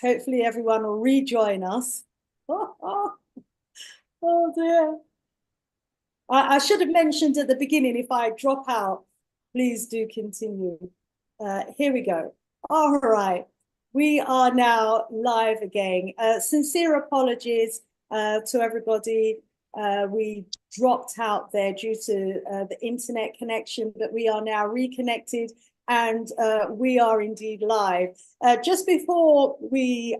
Hopefully everyone will rejoin us. Oh dear. I should have mentioned at the beginning, if I drop out, please do continue. Here we go. All right. We are now live again. Sincere apologies to everybody. We dropped out there due to the internet connection, but we are now reconnected and we are indeed live. Just before we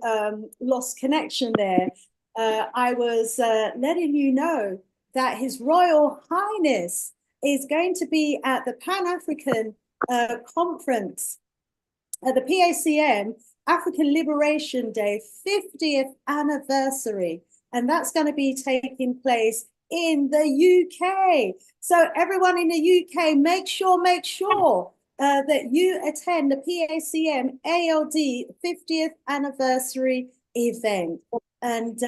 lost connection there, I was letting you know that His Royal Highness is going to be at the Pan-African conference, the PACM, African Liberation Day 50th anniversary. And that's going to be taking place in the UK. So everyone in the UK, make sure that you attend the PACM ALD 50th anniversary event. And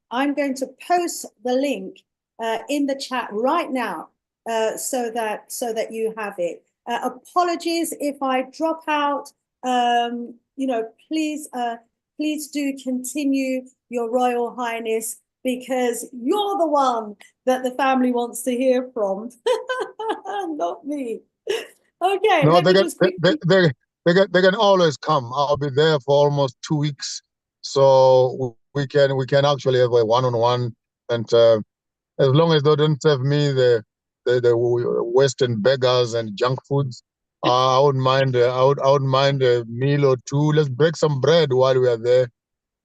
I'm going to post the link in the chat right now so that you have it. Apologies if I drop out. Please do continue, Your Royal Highness, because you're the one that the family wants to hear from, not me. Okay. No, they can always come. I'll be there for almost 2 weeks, so we can actually have a one-on-one, and as long as they don't serve me the Western beggars and junk foods, I wouldn't mind. I wouldn't mind a meal or two. Let's break some bread while we are there,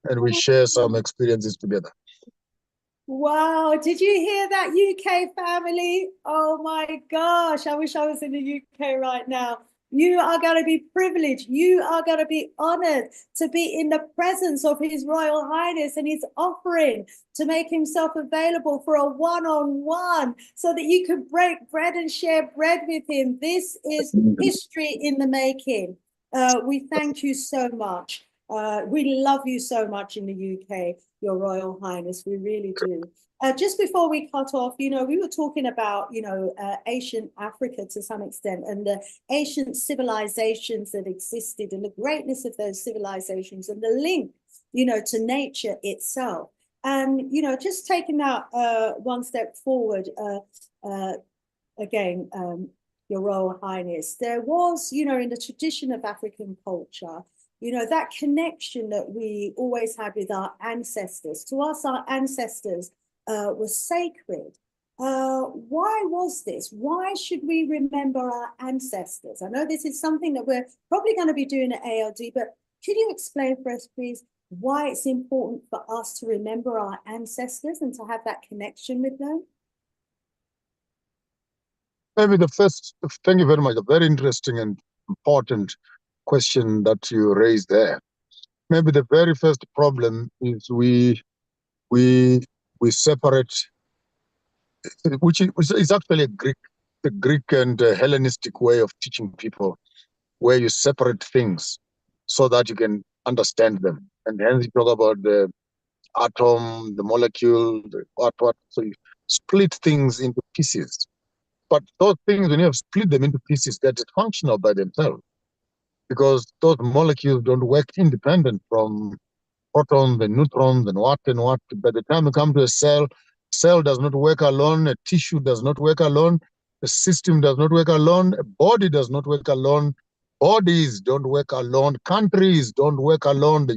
and we share some experiences together. Wow, did you hear that, UK family? Oh my gosh, I wish I was in the UK right now. You are going to be privileged. You are going to be honored to be in the presence of His Royal Highness, and he's offering to make himself available for a one-on-one so that you can break bread and share bread with him. This is history in the making. We thank you so much. We love you so much in the UK, Your Royal Highness. We really do. Just before we cut off, we were talking about, ancient Africa to some extent, and the ancient civilizations that existed and the greatness of those civilizations and the link, to nature itself. And, just taking that one step forward, again, Your Royal Highness, there was, in the tradition of African culture, that connection that we always had with our ancestors. To us, our ancestors was sacred. Why was this? Why should we remember our ancestors? I know this is something that we're probably going to be doing at ALD, but could you explain for us, please, why it's important for us to remember our ancestors and to have that connection with them? Maybe thank you very much. A very interesting and important question that you raised there. Maybe the very first problem is we separate, which is actually the Greek and Hellenistic way of teaching people, where you separate things so that you can understand them. And hence you talk about the atom, the molecule, the what. So you split things into pieces. But those things, when you have split them into pieces, they're dysfunctional by themselves, because those molecules don't work independent from protons and neutrons and what. By the time you come to a cell does not work alone, a tissue does not work alone, a system does not work alone, a body does not work alone, bodies don't work alone, countries don't work alone.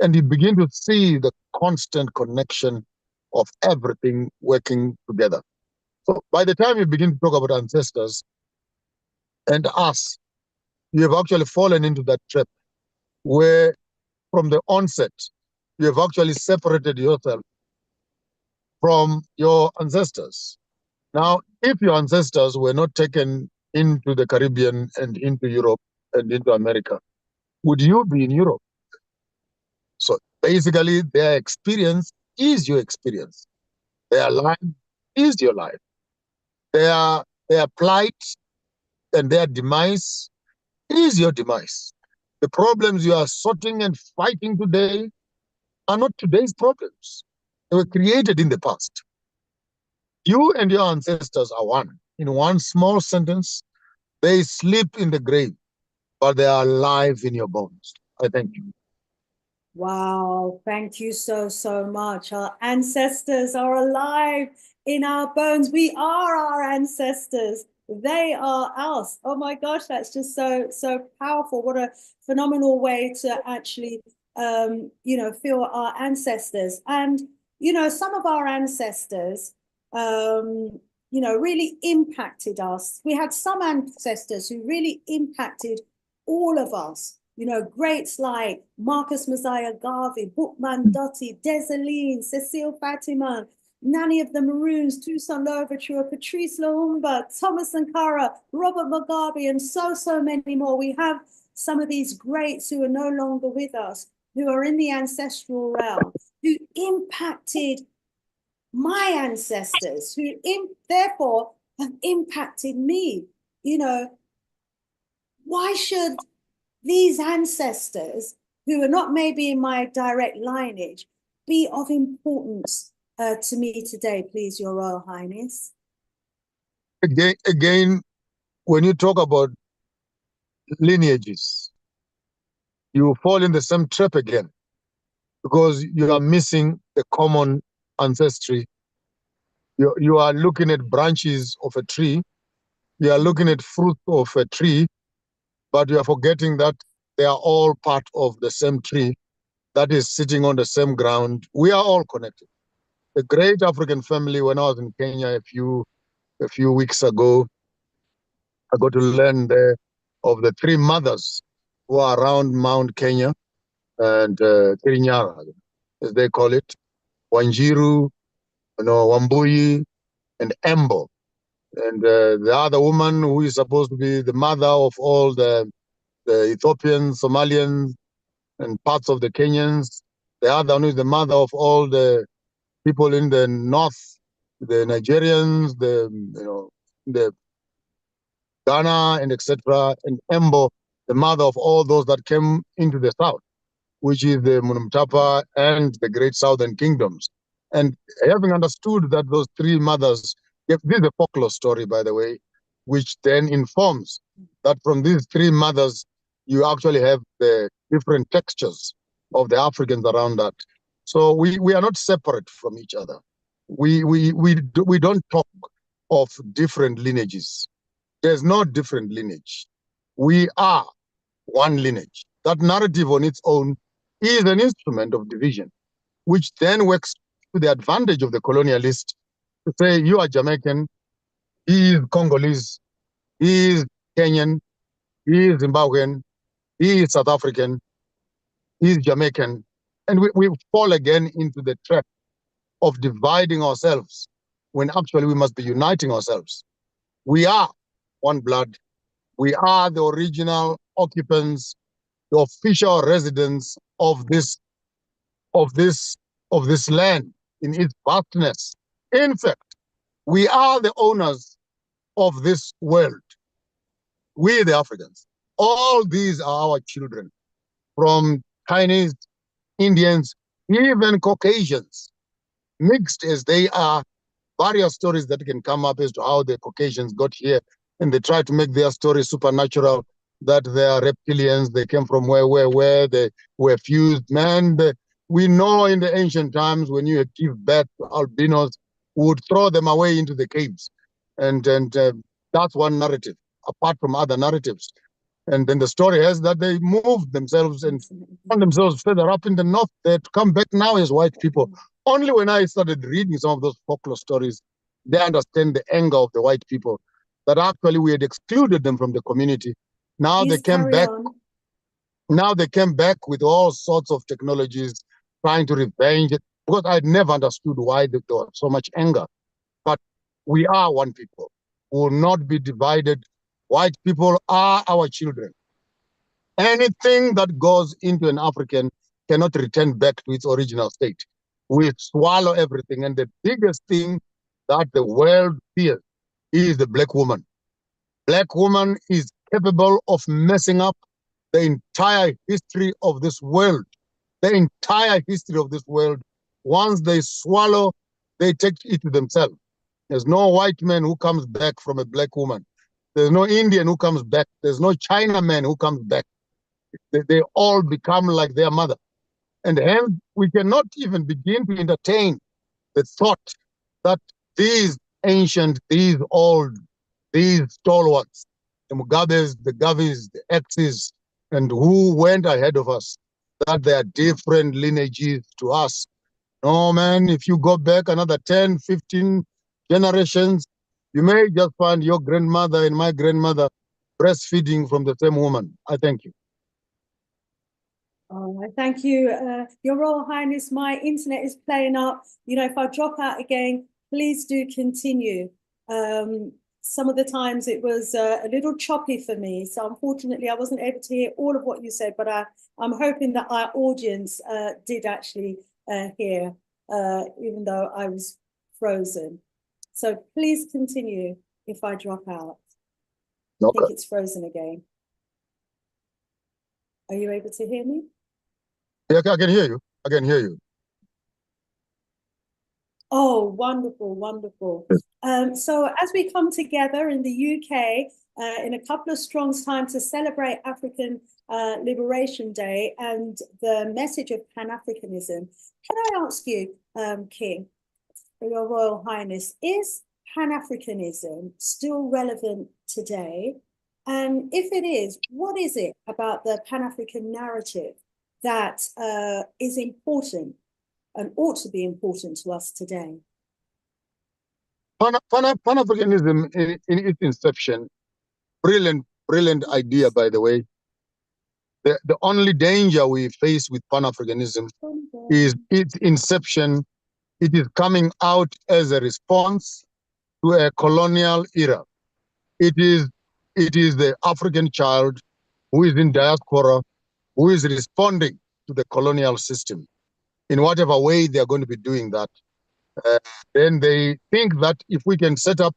And you begin to see the constant connection of everything working together. So by the time you begin to talk about ancestors and us, you have actually fallen into that trap where from the onset, you have actually separated yourself from your ancestors. Now, if your ancestors were not taken into the Caribbean and into Europe and into America, would you be in Europe? So basically, their experience is your experience. Their life is your life. Their plight and their demise is your demise. The problems you are sorting and fighting today are not today's problems. They were created in the past. You and your ancestors are one. In one small sentence, they sleep in the grave, but they are alive in your bones. I thank you. Wow, thank you so, so much. Our ancestors are alive in our bones. We are our ancestors. They are us. Oh my gosh, that's just so, so powerful. What a phenomenal way to actually, feel our ancestors. And, some of our ancestors, really impacted us. We had some ancestors who really impacted all of us. Greats like Marcus Messiah Garvey, Bookman Dutty, Desaline, Cecile Fatima, Nanny of the Maroons, Toussaint Louverture, Patrice Lumumba, Thomas Sankara, Robert Mugabe, and so, so many more. We have some of these greats who are no longer with us, who are in the ancestral realm, who impacted my ancestors, who therefore have impacted me. Why should these ancestors, who are not maybe in my direct lineage, be of importance to me today, please, Your Royal Highness? Again, when you talk about lineages, you fall in the same trap again, because you are missing the common ancestry. You are looking at branches of a tree, you are looking at fruit of a tree, but you are forgetting that they are all part of the same tree that is sitting on the same ground. We are all connected. The great African family, when I was in Kenya a few weeks ago, I got to learn there of the three mothers who are around Mount Kenya and Kirinyara, as they call it, Wanjiru, Wambui, and Embo. And the other woman who is supposed to be the mother of all the Ethiopians, Somalians, and parts of the Kenyans. The other one is the mother of all the people in the north, the Nigerians, the Ghana, and etc. And Embo, the mother of all those that came into the south, which is the Munumtapa and the great southern kingdoms. And having understood that those three mothers, this is a folklore story, by the way, which then informs that from these three mothers, you actually have the different textures of the Africans around that. So we are not separate from each other. We don't talk of different lineages. There's no different lineage. We are one lineage. That narrative on its own is an instrument of division, which then works to the advantage of the colonialist to say, you are Jamaican, he is Congolese, he is Kenyan, he is Zimbabwean, he is South African, he is Jamaican. And we fall again into the trap of dividing ourselves when actually we must be uniting ourselves. We are one blood. We are the original occupants, the official residents of this land in its vastness. In fact, we are the owners of this world. We, the Africans. All these are our children, from Chinese, Indians, even Caucasians, mixed as they are. Various stories that can come up as to how the Caucasians got here, and they try to make their story supernatural, that they are reptilians, they came from where they were fused. Man, we know in the ancient times when you give birth to albinos, would throw them away into the caves. And that's one narrative, apart from other narratives. And then the story has that they moved themselves and found themselves further up in the north. They had come back now as white people. Only when I started reading some of those folklore stories, they understand the anger of the white people, that actually we had excluded them from the community. Now they came back. Now they came back with all sorts of technologies, trying to revenge it, because I'd never understood why there was so much anger. But we are one people. We will not be divided. White people are our children. Anything that goes into an African cannot return back to its original state. We swallow everything. And the biggest thing that the world fears is the black woman. Black woman is capable of messing up the entire history of this world. The entire history of this world. Once they swallow, they take it to themselves. There's no white man who comes back from a black woman. There's no Indian who comes back. There's no Chinaman who comes back. They all become like their mother. And hence, we cannot even begin to entertain the thought that these ancient, these old, these stalwarts, the Mugabes, the Gavis, the X's, and who went ahead of us, that they are different lineages to us. No, man, if you go back another 10, 15 generations, you may just find your grandmother and my grandmother breastfeeding from the same woman. I thank you. Oh, thank you. Your Royal Highness, my internet is playing up. You know, if I drop out again, please do continue. Some of the times it was a little choppy for me. So unfortunately, I wasn't able to hear all of what you said, but I'm hoping that our audience did actually hear, even though I was frozen. So please continue if I drop out. Okay. I think it's frozen again. Are you able to hear me? Yeah, I can hear you. I can hear you. Oh, wonderful, wonderful. So as we come together in the UK in a couple of strong time to celebrate African Liberation Day and the message of Pan-Africanism, can I ask you, King, Your Royal Highness, is Pan-Africanism still relevant today? And if it is, what is it about the Pan-African narrative that is important and ought to be important to us today? Pan-Africanism in its inception, brilliant idea, by the way. The only danger we face with Pan-Africanism is its inception. It is coming out as a response to a colonial era. It is the African child who is in diaspora, who is responding to the colonial system. In whatever way they are going to be doing that, then they think that if we can set up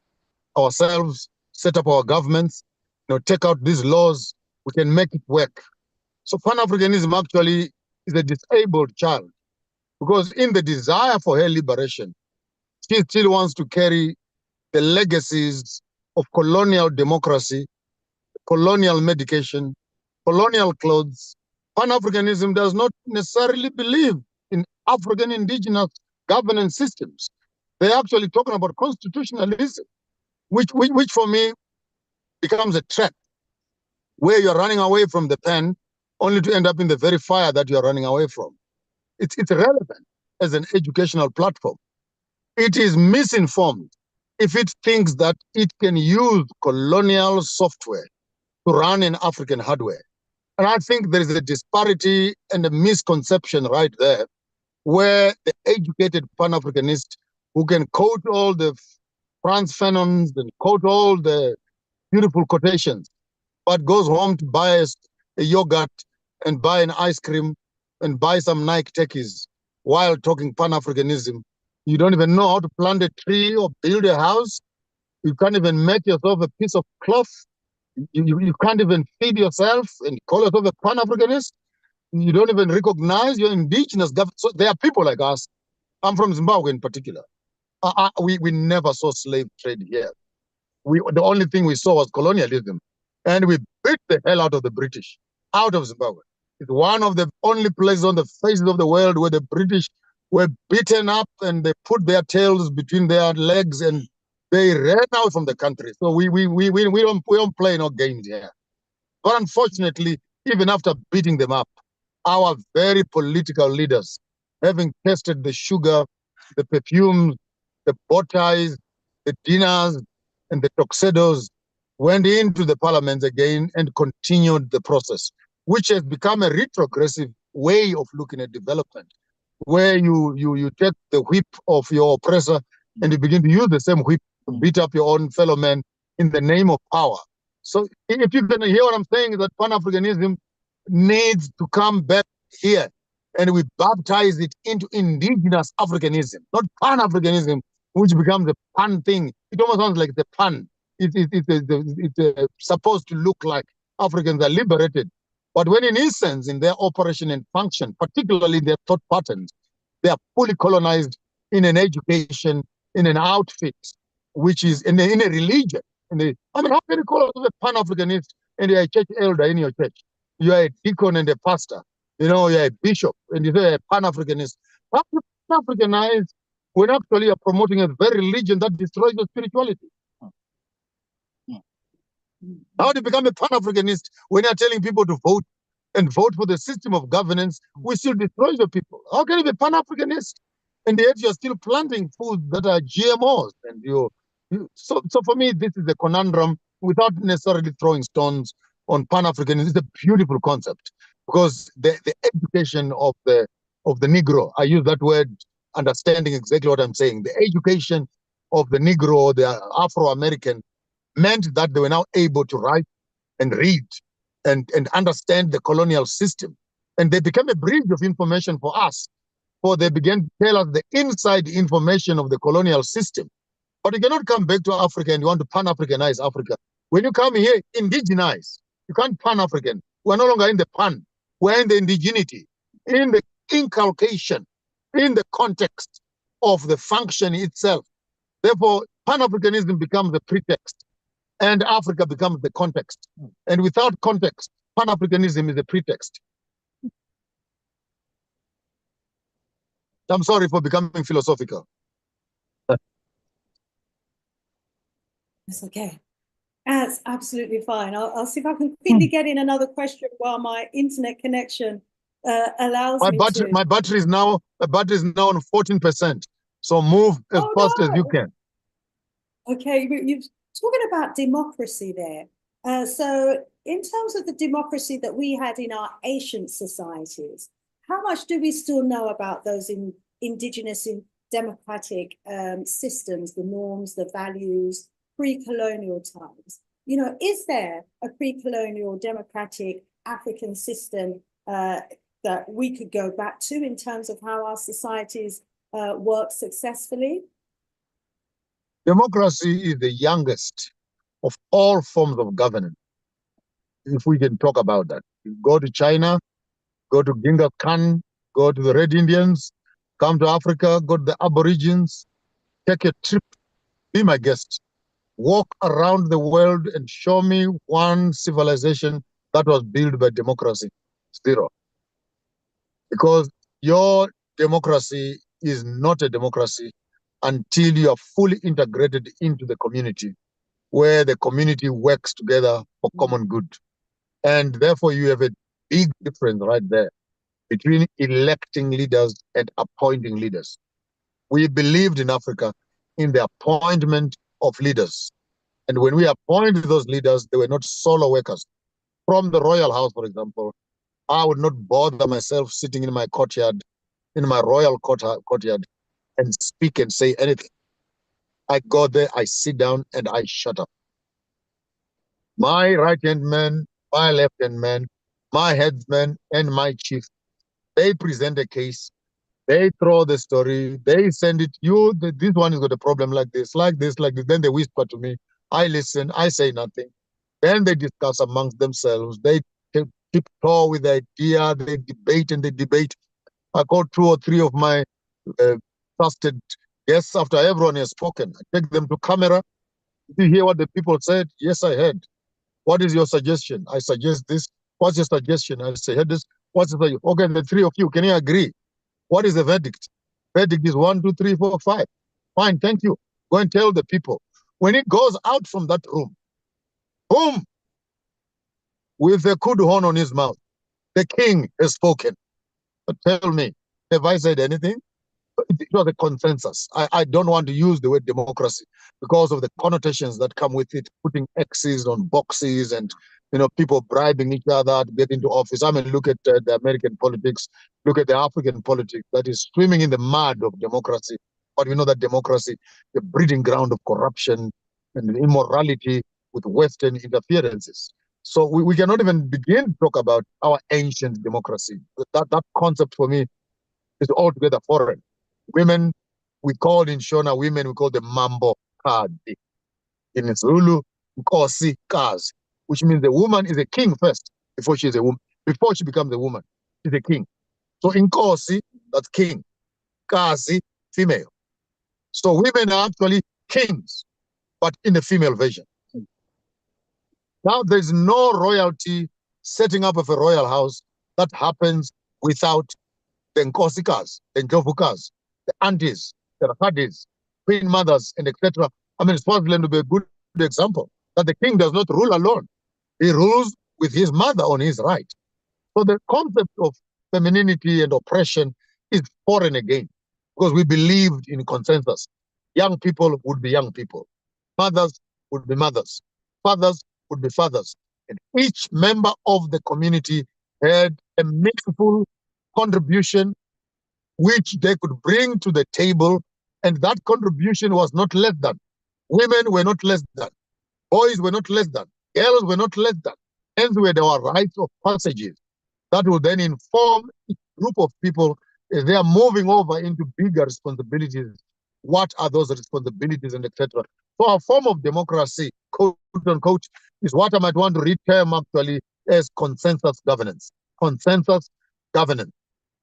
ourselves, set up our governments, take out these laws, we can make it work. So Pan-Africanism actually is a disabled child, because in the desire for her liberation, she still wants to carry the legacies of colonial democracy, colonial medication, colonial clothes. Pan-Africanism does not necessarily believe in African indigenous governance systems. They're actually talking about constitutionalism, which for me becomes a threat, where you're running away from the pen only to end up in the very fire that you're running away from. It's relevant as an educational platform. It is misinformed if it thinks that it can use colonial software to run an African hardware. And I think there is a disparity and a misconception right there, where the educated Pan-Africanist who can quote all the Frantz Fanons and quote all the beautiful quotations, but goes home to buy a yogurt and buy an ice cream and buy some Nike techies while talking Pan-Africanism. You don't even know how to plant a tree or build a house. You can't even make yourself a piece of cloth. You can't even feed yourself and call yourself a Pan-Africanist. You don't even recognize your indigenous government. So there are people like us. I'm from Zimbabwe in particular. We never saw slave trade here. The only thing we saw was colonialism. And we beat the hell out of the British, out of Zimbabwe. It's one of the only places on the faces of the world where the British were beaten up and they put their tails between their legs and they ran out from the country. So we don't play no games here. But unfortunately, even after beating them up, our very political leaders, having tasted the sugar, the perfumes, the bow ties, the dinners, and the tuxedos, went into the parliaments again and continued the process, which has become a retrogressive way of looking at development, where you take the whip of your oppressor and you begin to use the same whip to beat up your own fellow man in the name of power. So if you can hear what I'm saying, that Pan-Africanism needs to come back here, and we baptize it into indigenous Africanism, not Pan-Africanism, which becomes a pan thing. It almost sounds like the pan. It's supposed to look like Africans are liberated. But when in essence, in their operation and function, particularly their thought patterns, they are fully colonized in an education, in an outfit, which is in a religion. How can you call yourself a Pan-Africanist and you're a church elder in your church? You are a deacon and a pastor. You're a bishop, and you say a Pan-Africanist. Pan-Africanized when actually you're promoting a very religion that destroys your spirituality. How do you become a Pan-Africanist when you're telling people to vote and vote for the system of governance which still destroys your people? How can you be Pan-Africanist and yet you're still planting foods that are GMOs? And so for me, this is a conundrum without necessarily throwing stones on Pan-Africanism. It's a beautiful concept because the education of the Negro, I use that word understanding exactly what I'm saying. The education of the Negro, the Afro-American, meant that they were now able to write and read and understand the colonial system. And they became a bridge of information for us, for they began to tell us the inside information of the colonial system. But you cannot come back to Africa and you want to Pan-Africanize Africa. When you come here, indigenize. You can't Pan-African. We're no longer in the Pan. We're in the indigeneity, in the inculcation, in the context of the function itself. Therefore, Pan-Africanism becomes the pretext and Africa becomes the context. And without context, Pan-Africanism is a pretext. I'm sorry for becoming philosophical. It's okay. That's absolutely fine. I'll see if I can quickly get in another question while my internet connection allows me to. My battery is now on 14%. So move as fast as you can. Okay, you've talking about democracy there. So in terms of the democracy that we had in our ancient societies, how much do we still know about those indigenous democratic systems, the norms, the values, pre-colonial times? Is there a pre-colonial democratic African system that we could go back to in terms of how our societies work successfully? Democracy is the youngest of all forms of governance, if we can talk about that. You go to China, go to Genghis Khan, go to the Red Indians, come to Africa, go to the Aborigines, take a trip, be my guest. Walk around the world and show me one civilization that was built by democracy. Zero. Because your democracy is not a democracy until you are fully integrated into the community, where the community works together for common good. And therefore, you have a big difference right there between electing leaders and appointing leaders. We believed in Africa in the appointment of leaders. And when we appointed those leaders, they were not solo workers. From the royal house, for example, I would not bother myself sitting in my courtyard, in my royal courtyard, and speak and say anything. I go there, I sit down, and I shut up. My right-hand man, my left-hand man, my headsman, and my chief, they present a case. They throw the story. They send it. This one has got a problem like this, like this, like this. Then they whisper to me. I listen. I say nothing. Then they discuss amongst themselves. They tiptoe with the idea. They debate and they debate. I call 2 or 3 of my trusted guests after everyone has spoken. I take them to camera. Did you hear what the people said? Yes, I heard. What is your suggestion? I suggest this. What's your suggestion? I say, heard this. What's the suggestion? Okay, the 3 of you, can you agree? What is the verdict? Verdict is 1, 2, 3, 4, 5. Fine, thank you. Go and tell the people. When it goes out from that room, boom, with a kudu horn on his mouth, the king has spoken. But tell me, have I said anything? It was a consensus. I don't want to use the word democracy because of the connotations that come with it, putting X's on boxes and people bribing each other to get into office. I mean, look at the American politics, look at the African politics that is swimming in the mud of democracy. But we know that democracy, the breeding ground of corruption and immorality with Western interferences. So we cannot even begin to talk about our ancient democracy. That concept for me is altogether foreign. Women, we call in Shona women, we call them Mambo Kadi. In Zulu, Nkosi Kazi, which means the woman is a king first before she is a woman. Before she becomes a woman, she's a king. So Nkosi, that's king. Kazi, female. So women are actually kings, but in the female version. Now there's no royalty setting up of a royal house that happens without the Nkosikas, the Njovukas, the aunties, the Rakadis, queen mothers, and etc. I mean, Swaziland would be a good example that the king does not rule alone. He rules with his mother on his right. So the concept of femininity and oppression is foreign again, because we believed in consensus. Young people would be young people. Mothers would be mothers. Fathers would be fathers. And each member of the community had a meaningful contribution which they could bring to the table, and that contribution was not less than. Women were not less than. Boys were not less than. Girls were not less than. Hence, where there were rites of passages that will then inform each group of people as they are moving over into bigger responsibilities. What are those responsibilities and etc. So a form of democracy, quote unquote, is what I might want to reterm actually as consensus governance. Consensus governance,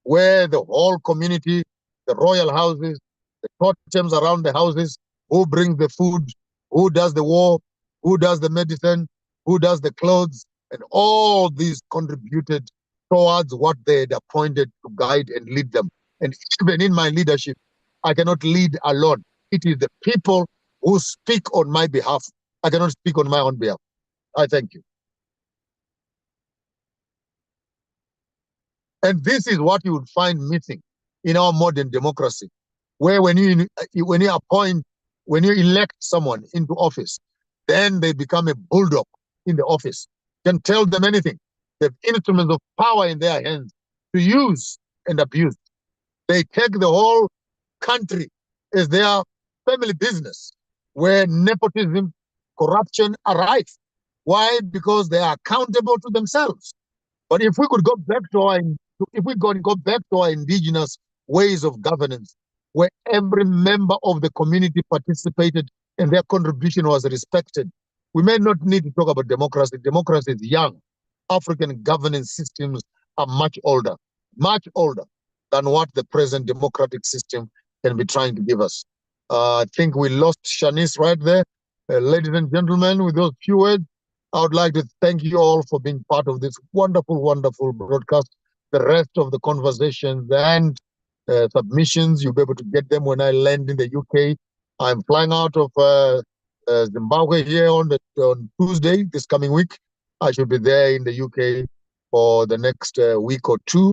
where the whole community, the royal houses, the totems around the houses, who brings the food, who does the war, who does the medicine, who does the clothes, and all these contributed towards what they had appointed to guide and lead them. And even in my leadership, I cannot lead alone. It is the people who speak on my behalf. I cannot speak on my own behalf. I thank you. And this is what you would find missing in our modern democracy, where when you elect someone into office, then they become a bulldog in the office. You can tell them anything. They have instruments of power in their hands to use and abuse. They take the whole country as their family business, where nepotism, corruption are rife. Why? Because they are accountable to themselves. But if we could go back to our indigenous ways of governance, where every member of the community participated and their contribution was respected, we may not need to talk about democracy. Democracy is young. African governance systems are much older than what the present democratic system can be trying to give us. I think we lost Shanice right there. Ladies and gentlemen, with those few words, I would like to thank you all for being part of this wonderful, wonderful broadcast. The rest of the conversations and submissions, you'll be able to get them when I land in the UK. I'm flying out of Zimbabwe here on Tuesday, this coming week. I should be there in the UK for the next week or two,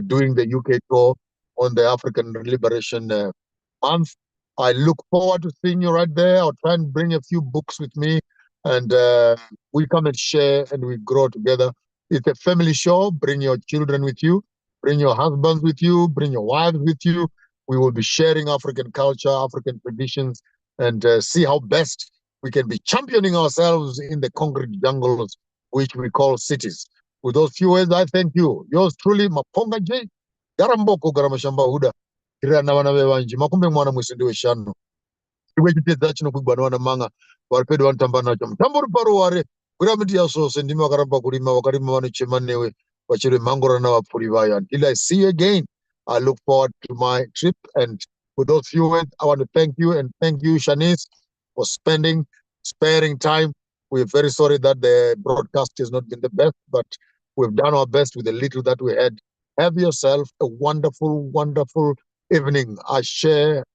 doing the UK tour on the African Liberation Month. I look forward to seeing you right there. I'll try and bring a few books with me, and we come and share and we grow together. It's a family show. Bring your children with you, bring your husbands with you, bring your wives with you. We will be sharing African culture, African traditions, and see how best we can be championing ourselves in the concrete jungles which we call cities. With those few words, I thank you. Yours truly, Maponga J. Garamboko Garamashamba Huda. Kirana wana bewanji. Makumbe mwana mwisindi we shano. Iwe jiteza chino kubana wana manga. Warpedo wantambana chamo. Tamburu paru ware. Kuramiti ya so sendimi wakaramba kurima. Wakarima wani chemanewe. Wachire mangora na wapurivaya. Until I see you again, I look forward to my trip. And with those few words, I want to thank you. And thank you, Shanice, for sparing time. We're very sorry that the broadcast has not been the best, but we've done our best with the little that we had. Have yourself a wonderful, wonderful evening. I share.